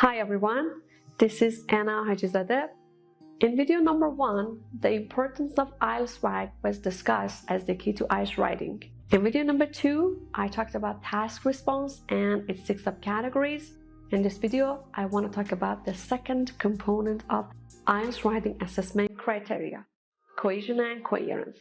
Hi everyone, this is Anna Hajizadeh. In video number 1, the importance of IELTS swag was discussed as the key to IELTS writing. In video number 2, I talked about task response and its 6 subcategories. In this video, I want to talk about the second component of IELTS writing assessment criteria, cohesion and coherence.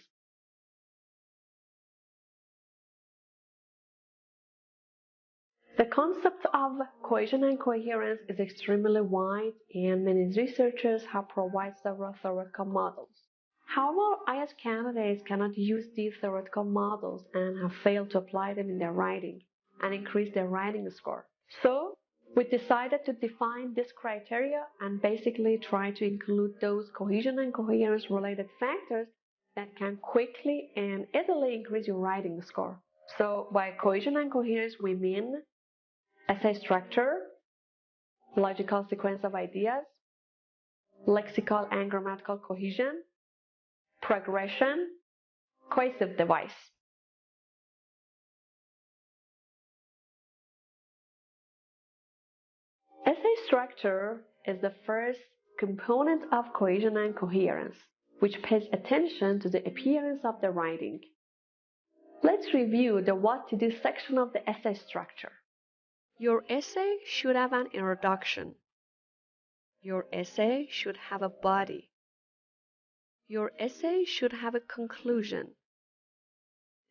The concept of cohesion and coherence is extremely wide, and many researchers have provided several theoretical models. However, IELTS candidates cannot use these theoretical models and have failed to apply them in their writing and increase their writing score. So, we decided to define this criteria and basically try to include those cohesion and coherence related factors that can quickly and easily increase your writing score. So, by cohesion and coherence, we mean essay structure, logical sequence of ideas, lexical and grammatical cohesion, progression, cohesive device. Essay structure is the first component of cohesion and coherence, which pays attention to the appearance of the writing. Let's review the what to do section of the essay structure. Your essay should have an introduction. Your essay should have a body. Your essay should have a conclusion.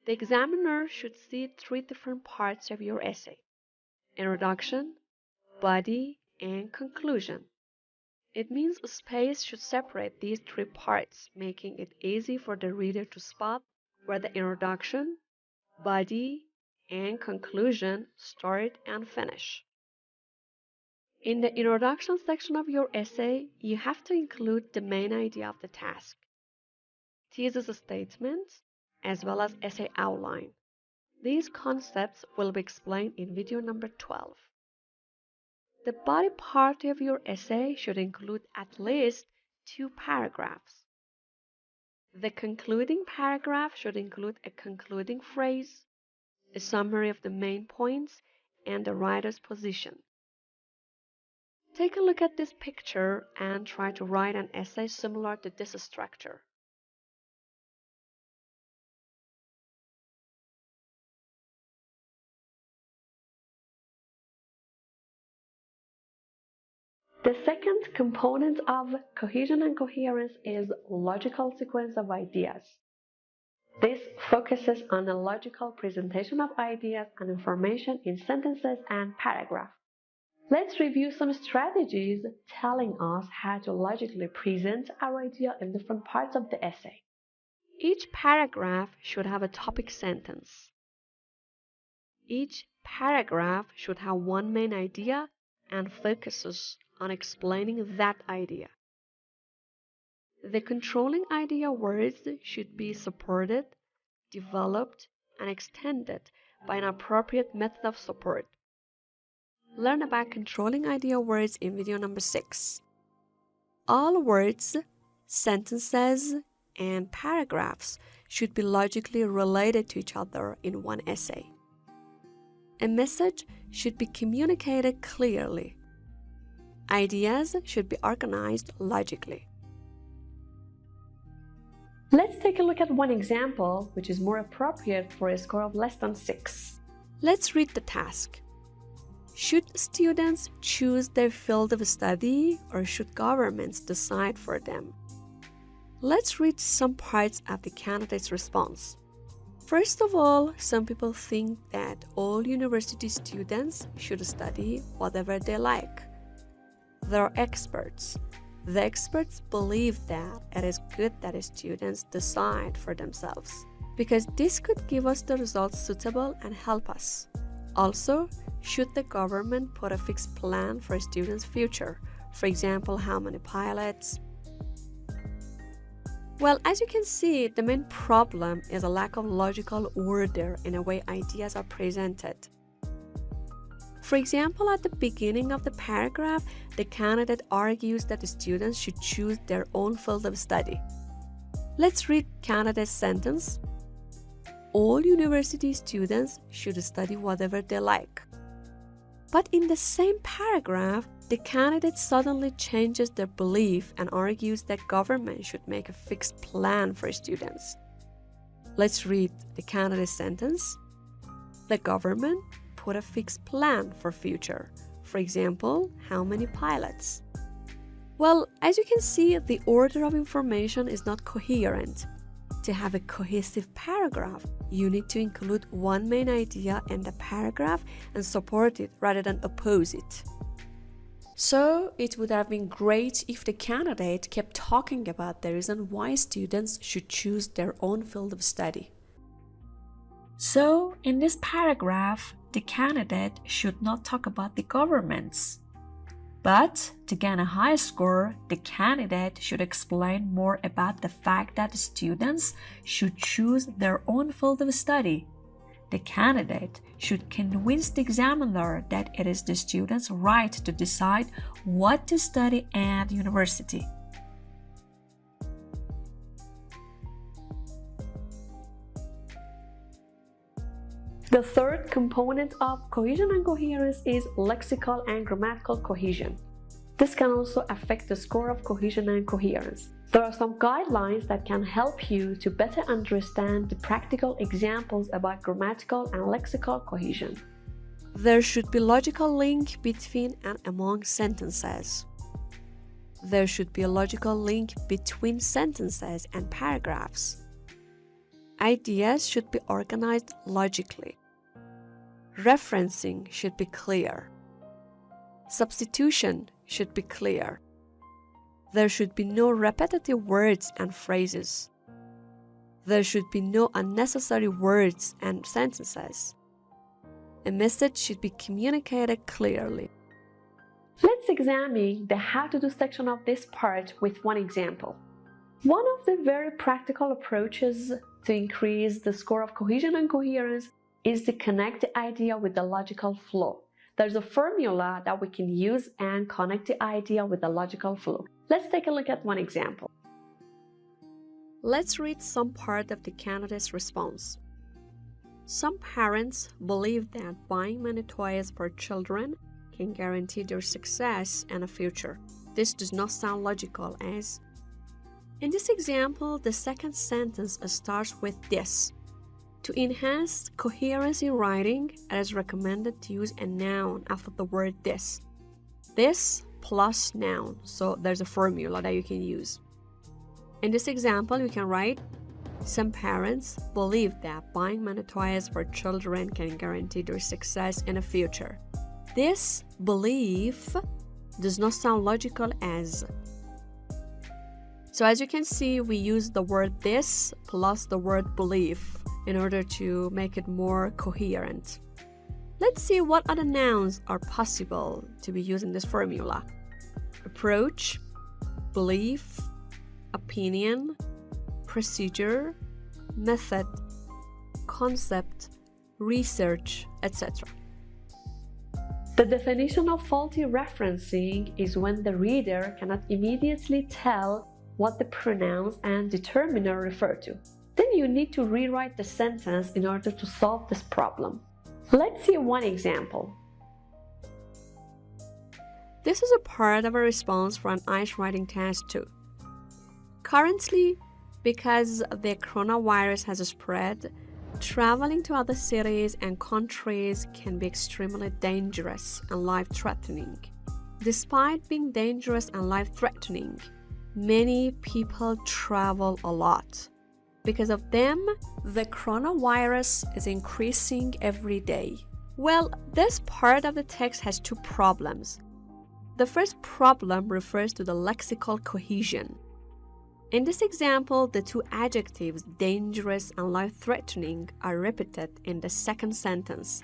The examiner should see 3 different parts of your essay: introduction, body, and conclusion. It means a space should separate these 3 parts, making it easy for the reader to spot where the introduction, body, and conclusion start and finish. In the introduction section of your essay, you have to include the main idea of the task, thesis statements, as well as essay outline. These concepts will be explained in video number 12. The body part of your essay should include at least 2 paragraphs. The concluding paragraph should include a concluding phrase, a summary of the main points, and the writer's position. Take a look at this picture and try to write an essay similar to this structure. The second component of cohesion and coherence is logical sequence of ideas. This focuses on the logical presentation of ideas and information in sentences and paragraphs. Let's review some strategies telling us how to logically present our idea in different parts of the essay. Each paragraph should have a topic sentence. Each paragraph should have one main idea and focuses on explaining that idea. The controlling idea words should be supported, developed, and extended by an appropriate method of support. Learn about controlling idea words in video number 6. All words, sentences, and paragraphs should be logically related to each other in one essay. A message should be communicated clearly. Ideas should be organized logically. Let's take a look at one example which is more appropriate for a score of less than 6. Let's read the task. Should students choose their field of study, or should governments decide for them? Let's read some parts of the candidate's response. First of all, some people think that all university students should study whatever they like. They are experts. The experts believe that it is good that students decide for themselves, because this could give us the results suitable and help us. Also, should the government put a fixed plan for a student's future? For example, how many pilots? Well, as you can see, the main problem is a lack of logical order in the way ideas are presented. For example, at the beginning of the paragraph, the candidate argues that the students should choose their own field of study. Let's read candidate's sentence. All university students should study whatever they like. But in the same paragraph, the candidate suddenly changes their belief and argues that government should make a fixed plan for students. Let's read the candidate's sentence. The government put a fixed plan for future. For example, how many pilots? Well, as you can see, the order of information is not coherent. To have a cohesive paragraph, you need to include one main idea in the paragraph and support it rather than oppose it. So, it would have been great if the candidate kept talking about the reason why students should choose their own field of study. So, in this paragraph, the candidate should not talk about the governments. But to gain a high score, the candidate should explain more about the fact that students should choose their own field of study. The candidate should convince the examiner that it is the student's right to decide what to study at university. The third component of cohesion and coherence is lexical and grammatical cohesion. This can also affect the score of cohesion and coherence. There are some guidelines that can help you to better understand the practical examples about grammatical and lexical cohesion. There should be logical link between and among sentences. There should be a logical link between sentences and paragraphs. Ideas should be organized logically. Referencing should be clear. Substitution should be clear. There should be no repetitive words and phrases. There should be no unnecessary words and sentences. A message should be communicated clearly. Let's examine the how to do section of this part with one example. One of the very practical approaches to increase the score of cohesion and coherence is to connect the idea with the logical flow. There's a formula that we can use and connect the idea with the logical flow. Let's take a look at one example. Let's read some part of the candidate's response. Some parents believe that buying many toys for children can guarantee their success and a future. This does not sound logical as... In this example, the second sentence starts with this. To enhance coherence in writing, it is recommended to use a noun after the word this. This plus noun, so there's a formula that you can use. In this example, you can write, some parents believe that buying many toys for children can guarantee their success in the future. This belief does not sound logical as... So as you can see, we use the word this plus the word belief in order to make it more coherent. Let's see what other nouns are possible to be used in this formula. Approach, belief, opinion, procedure, method, concept, research, etc. The definition of faulty referencing is when the reader cannot immediately tell what the pronouns and determiner refer to. Then you need to rewrite the sentence in order to solve this problem. Let's see one example. This is a part of a response for an IELTS writing test too. Currently, because the coronavirus has spread, traveling to other cities and countries can be extremely dangerous and life-threatening. Despite being dangerous and life-threatening, many people travel a lot. Because of them, the coronavirus is increasing every day. Well, this part of the text has two problems. The first problem refers to the lexical cohesion. In this example, the two adjectives dangerous and life-threatening are repeated in the second sentence.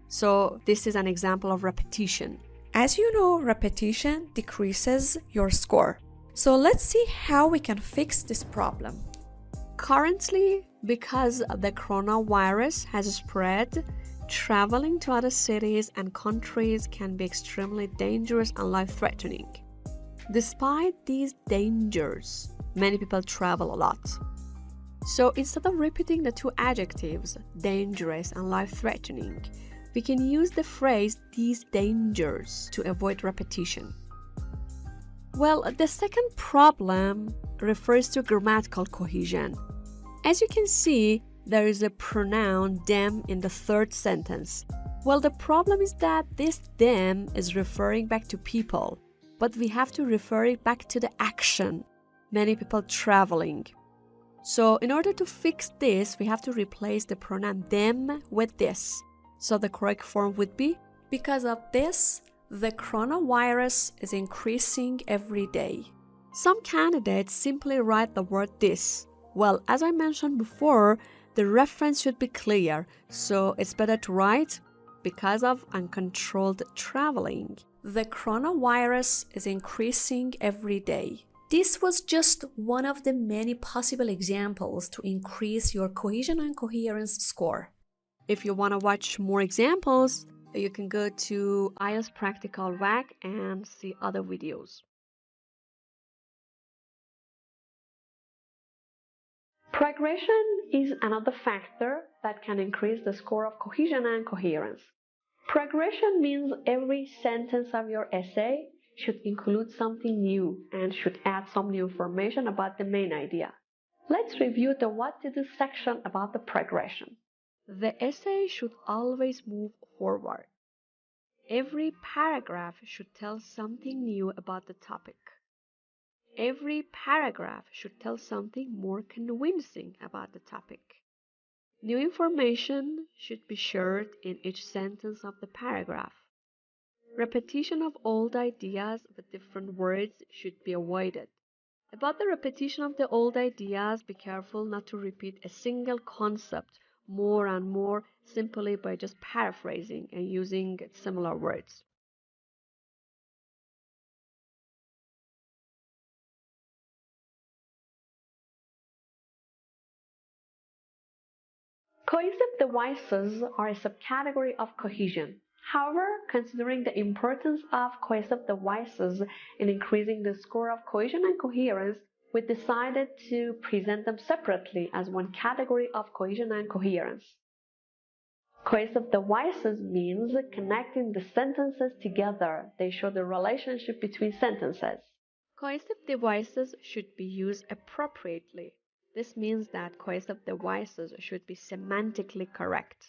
So this is an example of repetition. As you know, repetition decreases your score. So let's see how we can fix this problem. Currently, because the coronavirus has spread, traveling to other cities and countries can be extremely dangerous and life-threatening. Despite these dangers, many people travel a lot. So instead of repeating the two adjectives, dangerous and life-threatening, we can use the phrase "these dangers" to avoid repetition. Well, the second problem refers to grammatical cohesion. As you can see, there is a pronoun them in the third sentence. Well, the problem is that this them is referring back to people, but we have to refer it back to the action, many people traveling. So in order to fix this, we have to replace the pronoun them with this. So the correct form would be, because of this, the coronavirus is increasing every day. Some candidates simply write the word this. Well, as I mentioned before, the reference should be clear, so it's better to write, because of uncontrolled traveling, the coronavirus is increasing every day. This was just one of the many possible examples to increase your cohesion and coherence score. If you want to watch more examples, you can go to IELTS Practical WAC and see other videos. Progression is another factor that can increase the score of cohesion and coherence. Progression means every sentence of your essay should include something new and should add some new information about the main idea. Let's review the what to do section about the progression. The essay should always move forward. Every paragraph should tell something new about the topic. Every paragraph should tell something more convincing about the topic. New information should be shared in each sentence of the paragraph. Repetition of old ideas with different words should be avoided. About the repetition of the old ideas, be careful not to repeat a single concept more and more simply by just paraphrasing and using similar words. Cohesive devices are a subcategory of cohesion. However, considering the importance of cohesive devices in increasing the score of cohesion and coherence, we decided to present them separately as one category of cohesion and coherence. Cohesive devices means connecting the sentences together. They show the relationship between sentences. Cohesive devices should be used appropriately. This means that cohesive devices should be semantically correct.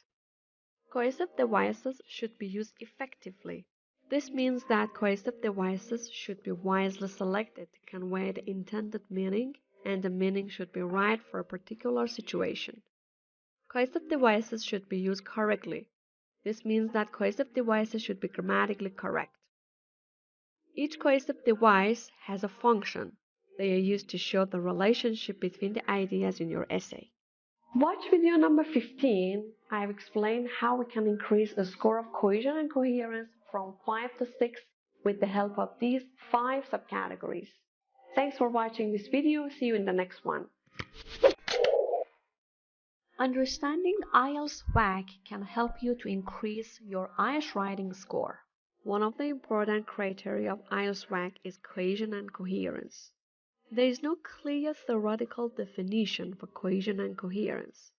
Cohesive devices should be used effectively. This means that cohesive devices should be wisely selected to convey the intended meaning, and the meaning should be right for a particular situation. Cohesive devices should be used correctly. This means that cohesive devices should be grammatically correct. Each cohesive device has a function. They are used to show the relationship between the ideas in your essay. Watch video number 15. I have explained how we can increase the score of cohesion and coherence from 5 to 6 with the help of these 5 subcategories. Thanks for watching this video. See you in the next one. Understanding IELTS WAC can help you to increase your IELTS writing score. One of the important criteria of IELTS WAC is cohesion and coherence. There is no clear theoretical definition for cohesion and coherence.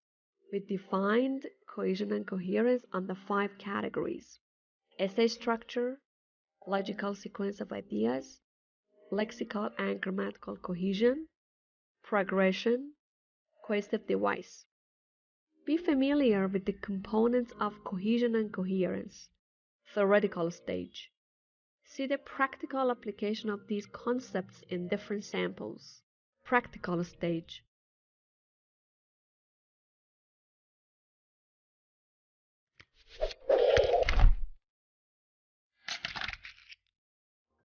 We defined cohesion and coherence under 5 categories: essay structure, logical sequence of ideas, lexical and grammatical cohesion, progression, cohesive device. Be familiar with the components of cohesion and coherence. Theoretical stage. See the practical application of these concepts in different samples. Practical stage.